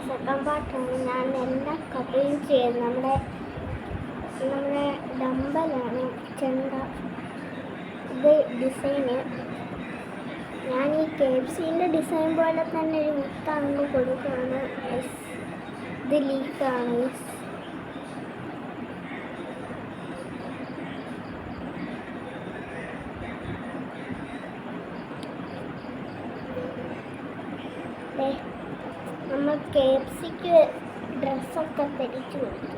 Second പാർട്ടാണ് ഞാൻ എല്ലാ കഥയും ചെയ്യുന്നത്. നമ്മുടെ ഡമ്പലാണ് ചെണ്ട. ഇത് ഡിസൈന് ഞാൻ ഈ KFCൻ്റെ ഡിസൈൻ പോലെ തന്നെ ഒരു മുത്താങ്ക് കൊടുക്കുകയാണ്. ഇത് ലീക്കാണ്. നമ്മൾ KFCക്ക് ഡ്രസ്സൊക്കെ ധരിച്ചു കൊടുത്തു.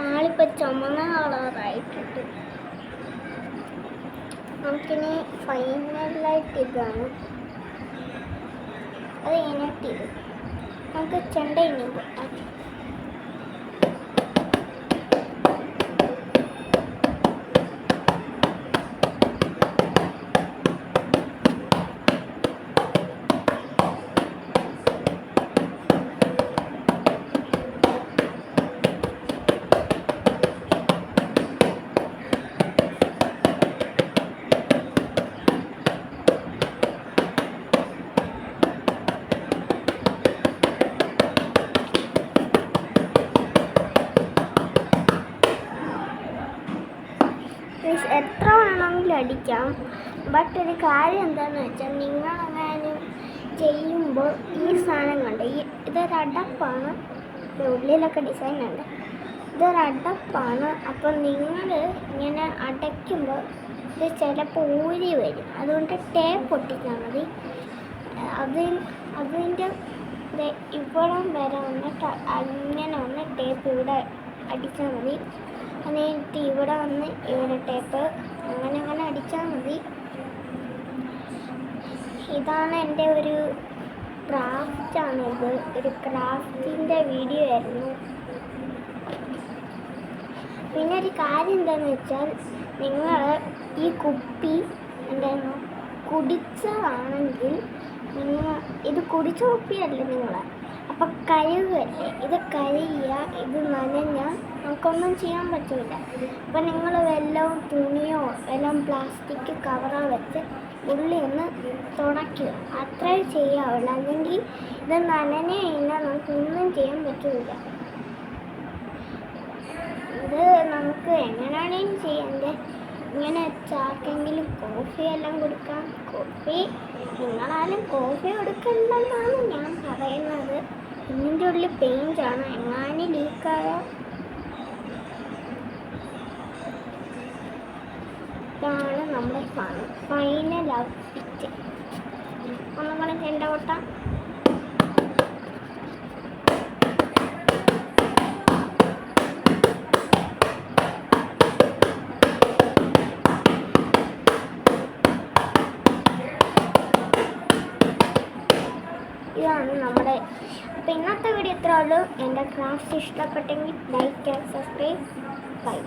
ആളിപ്പോൾ ചുമന്ന കളറായിട്ടുണ്ട്. നമുക്കിനി ഫൈനലായിട്ട് ഇതാണ്. അത് കഴിഞ്ഞിട്ടിത് നമുക്ക് ചെണ്ട ഇനി പൊട്ടാം. എത്ര വേണമെങ്കിലും അടിക്കാം. ബട്ട് ഒരു കാര്യം എന്താണെന്ന് വെച്ചാൽ, നിങ്ങളങ്ങനെ ചെയ്യുമ്പോൾ ഈ സാധനം കണ്ട് ഇതൊരു അടപ്പാണ്. ഉള്ളിലൊക്കെ ഡിസൈൻ ഉണ്ട്. ഇതൊരു അടപ്പാണ്. അപ്പം നിങ്ങൾ ഇങ്ങനെ അടയ്ക്കുമ്പോൾ ഇത് ചിലപ്പോൾ ഊരി വരും. അതുകൊണ്ട് ടേപ്പ് ഒട്ടിച്ചാൽ മതി. അതിൻ്റെ ഇവിടം വരെ വന്നിട്ട് അങ്ങനെ വന്ന് ടേപ്പ് ഇവിടെ അടിച്ചാൽ മതി. എന്നിട്ട് ഇവിടെ വന്ന് ഇവിടെ ടേപ്പ് അങ്ങനെ അടിച്ചാൽ മതി. ഇതാണ് എൻ്റെ ഒരു ക്രാഫ്റ്റാണിത്. ഒരു ക്രാഫ്റ്റിൻ്റെ വീഡിയോ ആയിരുന്നു. പിന്നെ ഒരു കാര്യം എന്താണെന്ന് വെച്ചാൽ, നിങ്ങൾ ഈ കുപ്പി എന്തായിരുന്നു കുടിച്ചതാണെങ്കിൽ ഇത് കുടിച്ച കുപ്പിയല്ല നിങ്ങൾ, അപ്പം കഴുകല്ലേ. ഇത് കഴുകിയ ഇത് നനഞ്ഞാൽ നമുക്കൊന്നും ചെയ്യാൻ പറ്റില്ല. അപ്പം നിങ്ങൾ വല്ലതും തുണിയോ വല്ലതും പ്ലാസ്റ്റിക് കവറോ വെച്ച് ഉള്ളി ഒന്ന് തുടയ്ക്കുക. അത്രേ ചെയ്യാവുള്ളൂ. അല്ലെങ്കിൽ ഇത് നനഞ്ഞു കഴിഞ്ഞാൽ നമുക്കൊന്നും ചെയ്യാൻ പറ്റില്ല. ഇത് നമുക്ക് എങ്ങനെയാണെങ്കിലും ചെയ്യേണ്ടത്. ഇങ്ങനെ ചാക്കെങ്കിലും കോഫി എല്ലാം കൊടുക്കാം. കോഫി നിങ്ങളാലും കോഫി കൊടുക്കണ്ടെന്നാണ് ഞാൻ പറയുന്നത്. ഇതിൻ്റെ ഉള്ളിൽ പെയിൻ്റാണ്. എങ്ങാനും ലീക്കായ ഇതാണ് നമ്മുടെ ഫൈനൽ ഔട്ട്ഫിറ്റ്. ഒന്നുകൂടെ ചെണ്ട കൊട്ടാം. ഇതാണ് നമ്മുടെ. അപ്പോൾ ഇന്നത്തെ വീഡിയോ ഇത്രേ ഉള്ളൂ. എൻ്റെ ക്രാഫ്റ്റ് ഇഷ്ടപ്പെട്ടെങ്കിൽ ലൈക്ക് ആൻഡ് സബ്സ്ക്രൈബ്. ബൈ.